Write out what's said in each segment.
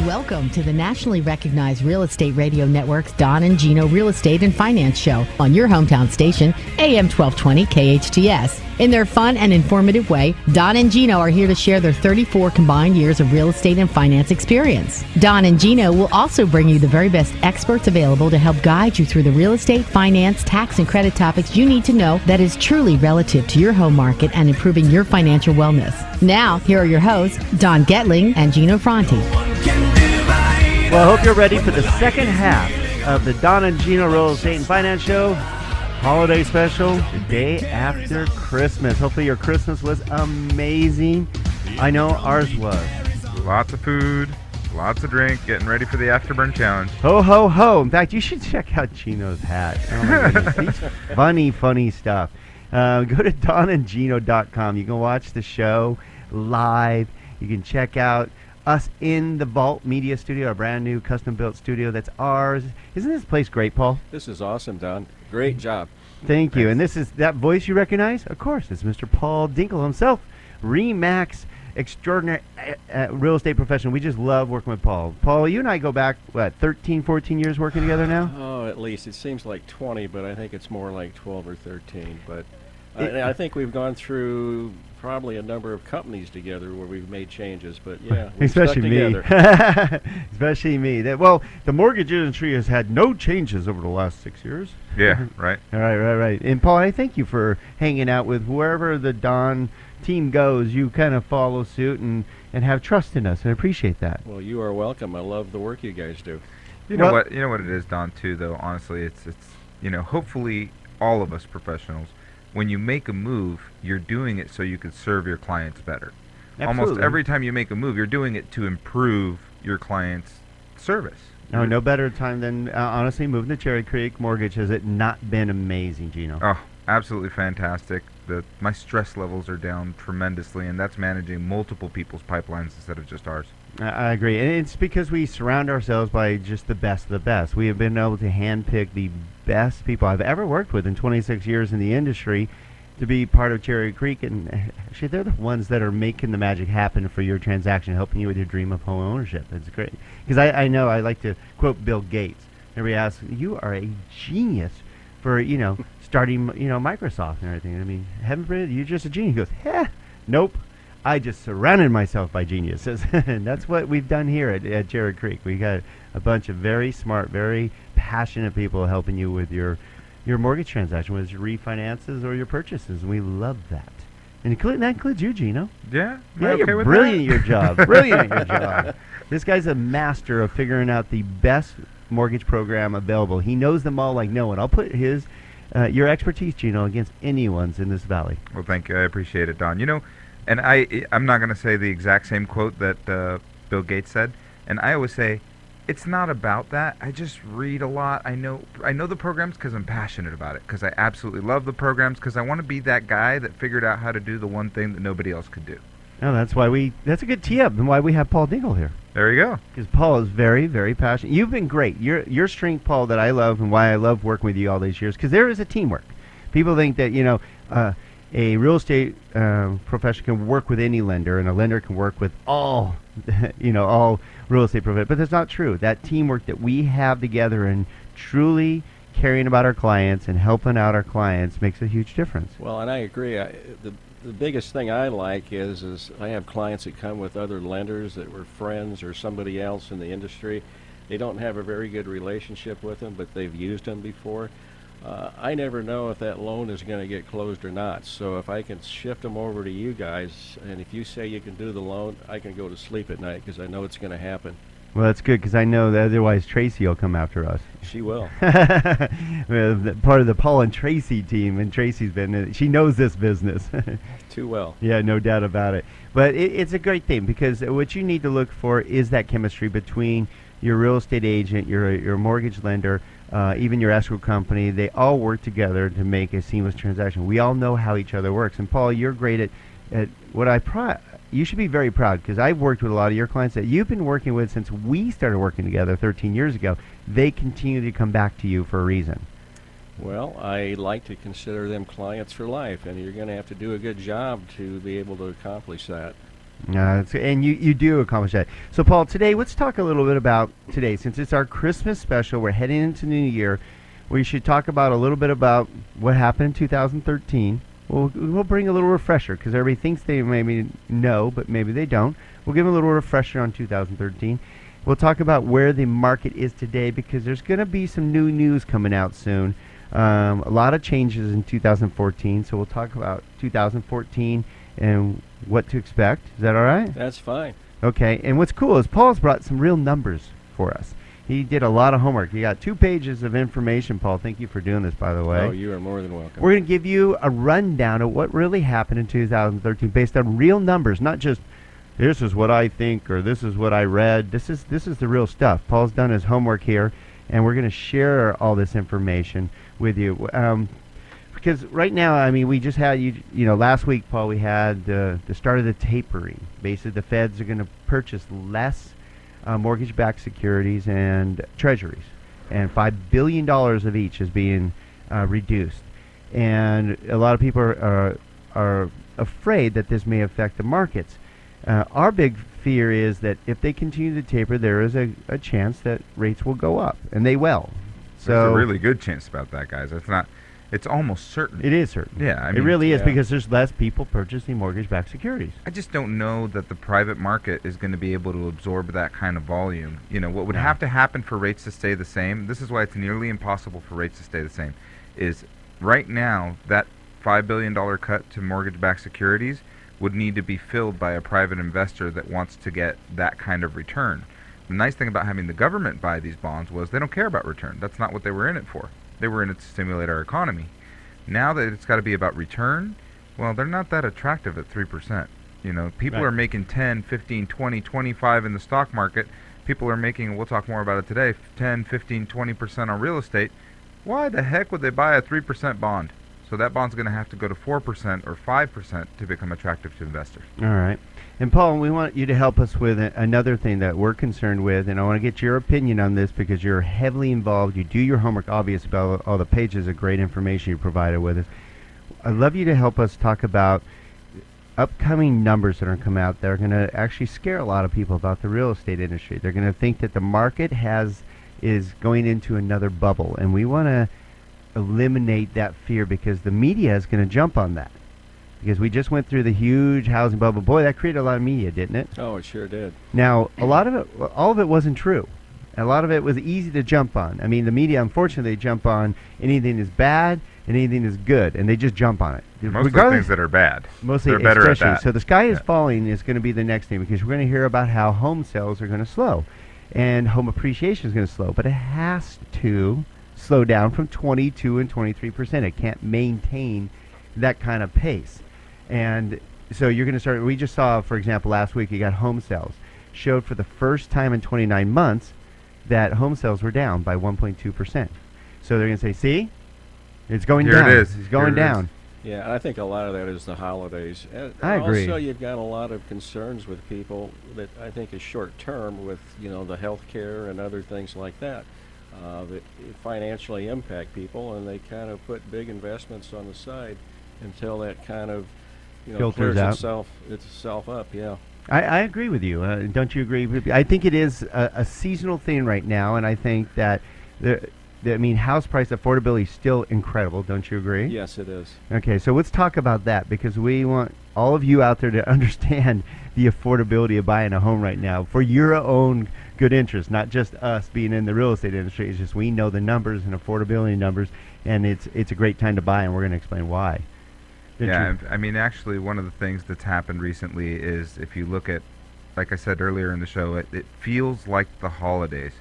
Welcome to the nationally recognized Real Estate Radio Network's Don and Gino Real Estate and Finance Show on your hometown station, AM 1220 KHTS. In their fun and informative way, Don and Gino are here to share their 34 combined years of real estate and finance experience. Don and Gino will also bring you the very best experts available to help guide you through the real estate, finance, tax, and credit topics you need to know that is truly relative to your home market and improving your financial wellness. Now, here are your hosts, Don Getling and Gino Franti. Well, I hope you're ready for the second half of the Don and Gino Real Estate and Finance Show. Holiday special, the day after Christmas. Hopefully your Christmas was amazing. I know ours was. Lots of food, lots of drink, getting ready for the Afterburn Challenge. Ho, ho, ho. In fact, you should check out Gino's hat. Oh, my goodness. He's funny stuff. Go to donandgino.com. You can watch the show live. You can check out us in the Vault Media Studio, our brand new custom-built studio that's ours. Isn't this place great, Paul? This is awesome, Don. Great job. Thank you. And this is that voice you recognize? Of course, it's Mr. Paul Dinkel himself, RE/MAX extraordinary real estate professional. We just love working with Paul. Paul, you and I go back, 13, 14 years working together now? Oh, at least. It seems like 20, but I think it's more like 12 or 13. But I think we've gone through probably a number of companies together where we've made changes, but yeah, we've especially stuck me. together. Especially me. Well, the mortgage industry has had no changes over the last 6 years. Yeah, right. All right. And Paul, I thank you for hanging out with wherever the Don team goes. You kind of follow suit and have trust in us, and I appreciate that. Well, you are welcome. I love the work you guys do. You know what it is, Don, too, though, honestly, it's hopefully all of us professionals, when you make a move, you're doing it so you can serve your clients better. Absolutely. Almost every time you make a move, you're doing it to improve your client's service. No better time than, honestly, moving to Cherry Creek Mortgage. Has it not been amazing, Gino? Oh, absolutely fantastic. My stress levels are down tremendously, and that's managing multiple people's pipelines instead of just ours. I agree. And it's because we surround ourselves by just the best of the best. We have been able to handpick the best people I've ever worked with in 26 years in the industry to be part of Cherry Creek. And actually, they're the ones that are making the magic happen for your transaction, helping you with your dream of home ownership. It's great. Because I know I like to quote Bill Gates. Everybody asks, you are a genius for, starting, Microsoft and everything. I mean, heaven forbid, you're just a genius. He goes, nope. I just surrounded myself by geniuses. And that's what we've done here at Cherry Creek. We got a bunch of very smart, very passionate people helping you with your mortgage transaction, whether it's your refinances or your purchases. And we love that. And that includes you, Gino. Yeah? Yeah, okay you're brilliant at your job. Brilliant at your job. This guy's a master of figuring out the best mortgage program available. He knows them all like no one. I'll put your expertise, Gino, against anyone's in this valley. Well, thank you. I appreciate it, Don. And I'm not going to say the exact same quote that Bill Gates said. And I always say, it's not about that. I just read a lot. I know the programs because I'm passionate about it, because I absolutely love the programs, because I want to be that guy that figured out how to do the one thing that nobody else could do. Oh, that's a good tee-up, and why we have Paul Dinkel here. There you go. Because Paul is very, very passionate. You've been great. Your strength, Paul, that I love, and why I love working with you all these years, because there is a teamwork. People think that, a real estate professional can work with any lender, and a lender can work with all, all real estate professionals. But that's not true. That teamwork that we have together and truly caring about our clients and helping out our clients makes a huge difference. Well, and I agree. The biggest thing I like is I have clients that come with other lenders that were friends or somebody else in the industry. They don't have a very good relationship with them, but they've used them before. I never know if that loan is going to get closed or not. So if I can shift them over to you guys, and if you say you can do the loan, I can go to sleep at night because I know it's going to happen. Well, that's good, because I know that otherwise Tracy will come after us. She will. Part of the Paul and Tracy team, and Tracy's she knows this business. Too well. Yeah, no doubt about it. But it's a great thing, because what you need to look for is that chemistry between your real estate agent, your mortgage lender, even your escrow company. They all work together to make a seamless transaction. We all know how each other works. And Paul, you're great at what you should be very proud, because I've worked with a lot of your clients that you've been working with since we started working together 13 years ago. They continue to come back to you for a reason. Well, I like to consider them clients for life, and you're going to have to do a good job to be able to accomplish that. And you do accomplish that. So, Paul, today, let's talk a little bit about today. Since it's our Christmas special, we're heading into New Year. We should talk about a little bit about what happened in 2013. We'll bring a little refresher because everybody thinks they maybe know, but maybe they don't. We'll give them a little refresher on 2013. We'll talk about where the market is today because there's going to be some new news coming out soon. A lot of changes in 2014, so we'll talk about 2014 and what to expect. Is that all right? That's fine. Okay, and what's cool is Paul's brought some real numbers for us. He did a lot of homework. He got 2 pages of information, Paul. Thank you for doing this, by the way. Oh, you are more than welcome. We're going to give you a rundown of what really happened in 2013 based on real numbers, not just this is what I think or this is what I read. This is the real stuff. Paul's done his homework here, and we're going to share all this information with you. Because right now, I mean, we just had, last week, Paul, we had the start of the tapering. Basically, the feds are going to purchase less mortgage-backed securities and treasuries. And $5 billion of each is being reduced. And a lot of people are afraid that this may affect the markets. Our big fear is that if they continue to taper, there is a chance that rates will go up, and they will. There's a really good chance about that, guys. It's almost certain. It is certain. Yeah, it really is because there's less people purchasing mortgage-backed securities. I just don't know that the private market is going to be able to absorb that kind of volume. What would have to happen for rates to stay the same, this is why it's nearly impossible for rates to stay the same, is right now that $5 billion cut to mortgage-backed securities would need to be filled by a private investor that wants to get that kind of return. The nice thing about having the government buy these bonds was they don't care about return. That's not what they were in it for. They were in it to stimulate our economy. Now that it's got to be about return, well, they're not that attractive at 3%. People are making 10, 15, 20, 25 in the stock market. People are making, we'll talk more about it today, 10, 15, 20% on real estate. Why the heck would they buy a 3% bond? So that bond's going to have to go to 4% or 5% to become attractive to investors. All right. And Paul, we want you to help us with another thing that we're concerned with, and I want to get your opinion on this because you're heavily involved. You do your homework, obvious, about all the pages of great information you provided with us. I'd love you to help us talk about upcoming numbers that are coming out that are going to actually scare a lot of people about the real estate industry. They're going to think that the market is going into another bubble, and we want to eliminate that fear because the media is going to jump on that. Because we just went through the huge housing bubble. Boy, that created a lot of media, didn't it? Oh, it sure did. Now, all of it wasn't true. A lot of it was easy to jump on. I mean, the media, unfortunately, jump on anything is bad and anything is good, and they just jump on it. Most of the things that are bad. Mostly, they're better at that. So the sky is falling is going to be the next thing because we're going to hear about how home sales are going to slow, and home appreciation is going to slow. But it has to slow down from 22 and 23%. It can't maintain that kind of pace. And so you're going to start, we just saw, for example, last week you got home sales. Showed for the first time in 29 months that home sales were down by 1.2%. So they're going to say, see, it's going down. Here it is. It's going down. Yeah, and I think a lot of that is the holidays. I agree. Also, you've got a lot of concerns with people that I think is short term with, the health care and other things like that. That financially impact people, and they kind of put big investments on the side until that kind of clears itself up. Yeah, I agree with you. Don't you agree? I think it is a seasonal thing right now, and I think that house price affordability is still incredible. Don't you agree? Yes, it is. Okay, so let's talk about that because we want all of you out there to understand the affordability of buying a home right now for your own good interest, not just us being in the real estate industry. It's just we know the numbers and affordability numbers, and it's a great time to buy, and we're going to explain why. Actually, one of the things that's happened recently is if you look at, like I said earlier in the show, it feels like the holidays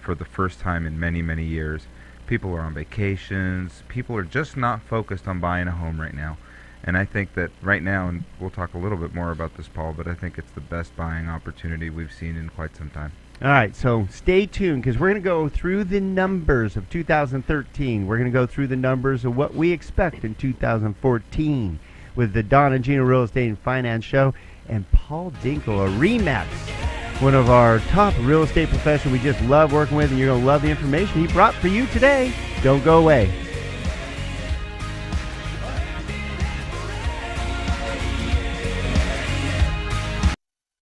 for the first time in many, many years. People are on vacations. People are just not focused on buying a home right now. And I think that right now, and we'll talk a little bit more about this, Paul, but I think it's the best buying opportunity we've seen in quite some time. All right, so stay tuned because we're going to go through the numbers of 2013. We're going to go through the numbers of what we expect in 2014 with the Don and Gino Real Estate and Finance Show and Paul Dinkel, a RE/MAX, one of our top real estate professionals we just love working with, and you're going to love the information he brought for you today. Don't go away.